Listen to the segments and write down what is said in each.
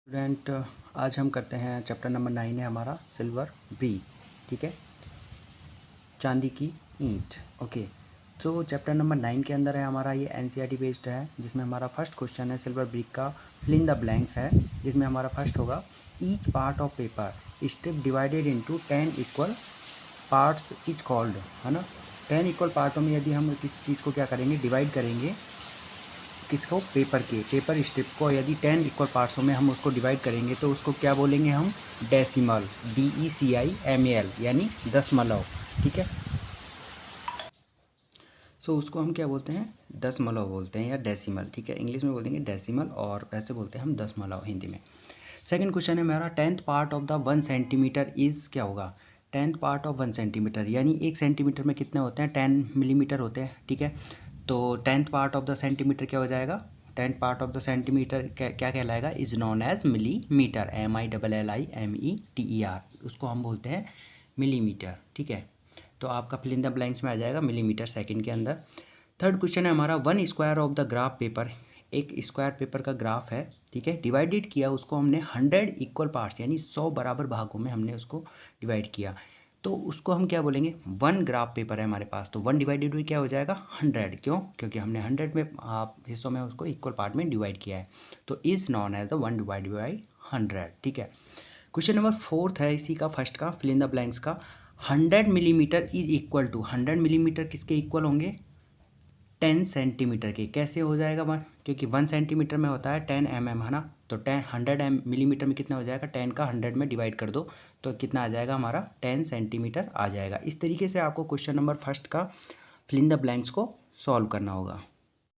Student, आज हम करते हैं चैप्टर नंबर 9 है हमारा सिल्वर ब्रिक। ठीक है, चांदी की ईंट। ओके, तो चैप्टर नंबर 9 के अंदर है हमारा ये एनसीईआरटी बेस्ड है, जिसमें हमारा फर्स्ट क्वेश्चन है सिल्वर ब्रिक का फिल इन द ब्लैंक्स है, जिसमें हमारा फर्स्ट होगा each part of paper strip divided into 10 equal parts etch called, है ना। 10 इक्वल पार्टों में यदि हम किसी चीज़ को क्या करेंगे, डिवाइड करेंगे, किसको, पेपर स्ट्रिप को यदि 10 इक्वल पार्ट्सों में हम उसको डिवाइड करेंगे तो उसको क्या बोलेंगे हम, डेसिमल, DECIMAL, यानी दशमलव। ठीक है, सो उसको हम क्या बोलते हैं, दशमलव बोलते हैं या डेसिमल। ठीक है, इंग्लिश में बोलेंगे डेसिमल और वैसे बोलते हैं हम दशमलव हिंदी में। सेकंड क्वेश्चन है मेरा 10th part of the 1 centimetre is, क्या होगा, 10th पार्ट ऑफ 1 सेंटीमीटर, यानी 1 सेंटीमीटर में कितने होते हैं, 10 मिलीमीटर होते हैं। ठीक है, तो 10th part of the centimeter क्या हो जाएगा, 10th part of the centimeter क्या कहलाएगा, is known as millimeter, MILLIMETER, उसको हम बोलते हैं मिलीमीटर। ठीक है, तो आपका फिल इन द ब्लैंक्स में आ जाएगा मिलीमीटर सेकंड के अंदर। थर्ड क्वेश्चन है हमारा 1 square of the graph paper, एक स्क्वायर पेपर का ग्राफ है। ठीक है, डिवाइडेड किया उसको हमने 100 इक्वल पार्ट्स, यानी 100 बराबर भागों में हमने उसको डिवाइड किया, तो उसको हम क्या बोलेंगे, 1 ग्राफ पेपर है हमारे पास, तो 1 डिवाइडेड हुई क्या हो जाएगा, 100। क्यों, क्योंकि हमने 100 में हिस्सों में उसको इक्वल पार्ट में डिवाइड किया है, तो is known as the 1 divide by 100। ठीक है, क्वेश्चन नंबर 4 है इसी का, फर्स्ट का, फिल इन द ब्लैंक्स का। 100 millimeter is equal to, 100 millimeter किसके इक्वल होंगे, 10 सेंटीमीटर के। कैसे हो जाएगा वन, क्योंकि 1 सेंटीमीटर में होता है 10 mm, है ना, तो 100 मिलीमीटर में कितना हो जाएगा, 10 का 100 में डिवाइड कर दो तो कितना आ जाएगा हमारा, 10 सेंटीमीटर आ जाएगा। इस तरीके से आपको क्वेश्चन नंबर फर्स्ट का फिल इन द ब्लैंक्स को सॉल्व करना होगा।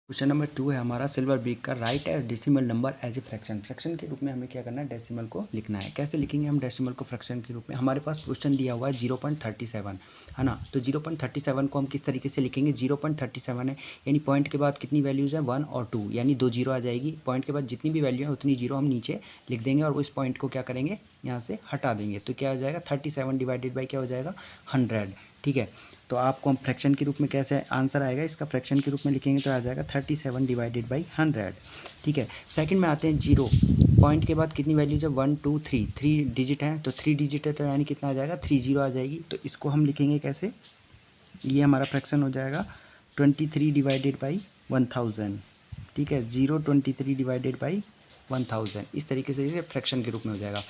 क्वेश्चन नंबर 2 है हमारा सिल्वर ब्रिक का, write a decimal number as a fraction. Fraction के रूप में हमें क्या करना है, डेसिमल को लिखना है। कैसे लिखेंगे हम डेसिमल को फ्रैक्शन के रूप में, हमारे पास क्वेश्चन दिया हुआ है 0.37, है ना, तो 0.37 को हम किस तरीके से लिखेंगे, 0.37 है, यानी पॉइंट के बाद कितनी वैल्यूज़ है, 1 और 2, यानी 2 जीरो आ जाएगी। पॉइंट के बाद जितनी भी वैल्यू है उतनी जीरो हम नीचे लिख देंगे और उस पॉइंट को क्या करेंगे, यहाँ से हटा देंगे, तो क्या हो जाएगा, 37 डिवाइडेड बाई क्या हो जाएगा, 100। ठीक है, तो आपको हम फ्रैक्शन के रूप में कैसे आंसर आएगा इसका, फ्रैक्शन के रूप में लिखेंगे तो आ जाएगा 37 डिवाइडेड बाई 100। ठीक है, सेकंड में आते हैं, जीरो, पॉइंट के बाद कितनी वैल्यू है, 1 2 3, 3 डिजिट है, तो 3 डिजिट है तो यानी कितना आ जाएगा, 30 आ जाएगी। तो इसको हम लिखेंगे कैसे, ये हमारा फ्रैक्शन हो जाएगा 23 डिवाइडेड बाई 1000। ठीक है, 23 डिवाइडेड बाई 1000, इस तरीके से ये फ्रैक्शन के रूप में हो जाएगा।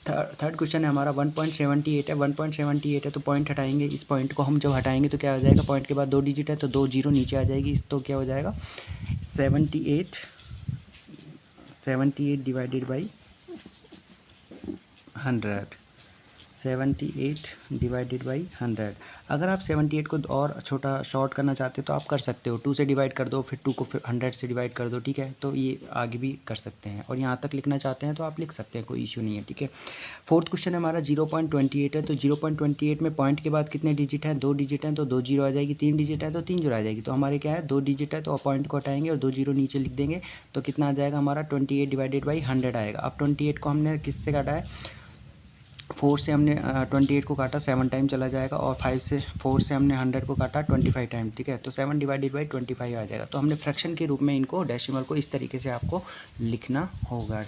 थर्ड क्वेश्चन है हमारा 1.78 है, 1.78 है तो पॉइंट हटाएंगे, इस पॉइंट को हम जब हटाएंगे तो क्या हो जाएगा, पॉइंट के बाद 2 डिजिट है तो 2 जीरो नीचे आ जाएगी, तो क्या हो जाएगा, 78 डिवाइडेड बाई 100, 78 डिवाइडेड बाई 100। अगर आप 78 को और छोटा शॉर्ट करना चाहते हो तो आप कर सकते हो, 2 से डिवाइड कर दो, फिर 2 को फिर 100 से डिवाइड कर दो। ठीक है, तो ये आगे भी कर सकते हैं, और यहाँ तक लिखना चाहते हैं तो आप लिख सकते हैं, कोई इश्यू नहीं है। ठीक है, फोर्थ क्वेश्चन हमारा 0.28 है, तो 0.28 में पॉइंट के बाद कितने डिजिट हैं, 2 डिजिट हैं तो 2 जीरो आ जाएगी, 3 डिजिट है तो 3 जीरो आ जाएगी, तो हमारे क्या है, 2 डिजिट है तो पॉइंट को हटाएंगे और 2 जीरो नीचे लिख देंगे, तो कितना आ जाएगा हमारा, 28 डिवाइडेड बाई 100 आएगा। अब 28 को हमने किससे काटा है, 4 से हमने 28 को काटा 7 टाइम चला जाएगा, और 4 से हमने 100 को काटा 25 टाइम। ठीक है, तो 7 डिवाइडेड बाई 25 आ जाएगा। तो हमने फ्रैक्शन के रूप में इनको, डेसिमल को इस तरीके से आपको लिखना होगा।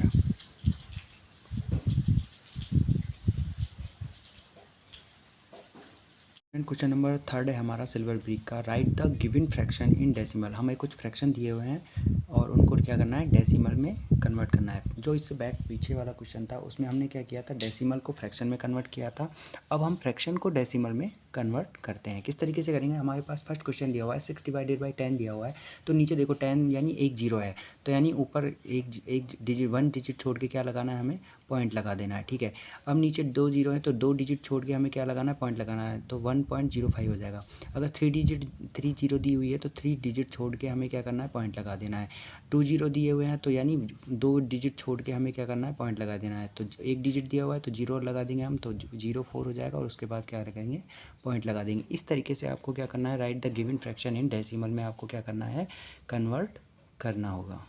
क्वेश्चन नंबर 3 है हमारा सिल्वर ब्रिक का, right the given fraction in decimal. हमें कुछ फ्रैक्शन दिए हुए हैं और उनको क्या करना है, डेसिमल में कन्वर्ट करना है। जो इससे बैक पीछे वाला क्वेश्चन था उसमें हमने क्या किया था, डेसिमल को फ्रैक्शन में कन्वर्ट किया था। अब हम फ्रैक्शन को डेसिमल में कन्वर्ट करते हैं। किस तरीके से करेंगे, हमारे पास फर्स्ट क्वेश्चन दिया हुआ है 6 डिवाइडेड बाई 10 दिया हुआ है, तो नीचे देखो 10 यानी एक जीरो है, तो यानी ऊपर एक डिजिट 1 डिजिट छोड़ के क्या लगाना है, हमें पॉइंट लगा देना है। ठीक है, अब नीचे 2 जीरो है तो 2 डिजिट छोड़ के हमें क्या लगाना है, पॉइंट लगाना है, तो 1.05 हो जाएगा। अगर 3 जीरो दी हुई है तो 3 डिजिट छोड़ के हमें क्या करना है, पॉइंट लगा देना है। 2 जीरो दिए हुए हैं तो यानी 2 डिजिट छोड़ के हमें क्या करना है, पॉइंट लगा देना है। तो 1 डिजिट दिया हुआ है तो जीरो लगा देंगे हम, तो 0.4 हो जाएगा, और उसके बाद क्या करेंगे, पॉइंट लगा देंगे। इस तरीके से आपको क्या करना है, right the given fraction in decimal में आपको क्या करना है, कन्वर्ट करना होगा।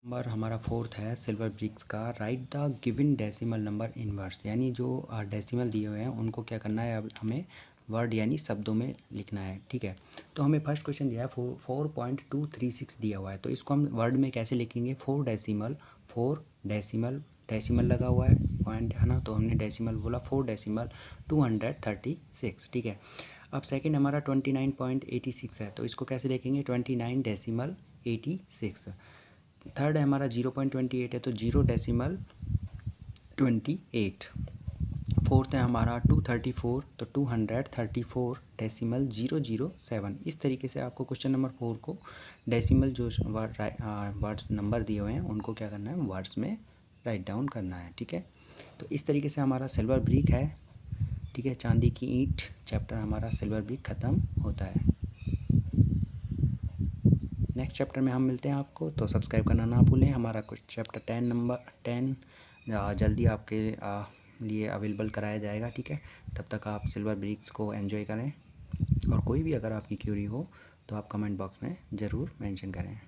नंबर हमारा 4th है सिल्वर ब्रिक्स का, right the given decimal number inverse, यानी जो डेसिमल दिए हुए हैं उनको क्या करना है, अब हमें वर्ड यानी शब्दों में लिखना है, ठीक है। तो हमें फर्स्ट क्वेश्चन दिया है 4.236 दिया हुआ है, तो इसको हम वर्ड में कैसे लिखेंगे, 4 डेसिमल डेसिमल लगा हुआ है पॉइंट है ना, तो हमने डेसिमल बोला 4 डेसिमल 236, ठीक है। अब सेकंड हमारा 29.86 है, तो इसको कैसे लिखेंगे 29 डेसिमल 86। थर्ड है हमारा 0.28 है, तो 0 डेसिमल 28। फोर्थ है हमारा 234, तो 234 डेसिमल 007। इस तरीके से आपको क्वेश्चन नंबर 4 को डेसिमल जो वर्ड्स नंबर दिए हुए हैं उनको क्या करना है, वर्ड्स में राइट डाउन करना है, ठीक है। तो इस तरीके से हमारा सिल्वर ब्रिक है, ठीक है, चांदी की ईंट चैप्टर हमारा सिल्वर ब्रिक ख़त्म होता है। नेक्स्ट चैप्टर में हम मिलते हैं आपको, तो सब्सक्राइब करना ना भूलें। हमारा कुछ चैप्टर 10 जल्दी आपके लिए अवेलेबल कराया जाएगा, ठीक है। तब तक आप सिल्वर ब्रिक्स को एंजॉय करें, और कोई भी अगर आपकी क्यूरी हो तो आप कमेंट बॉक्स में ज़रूर मेंशन करें।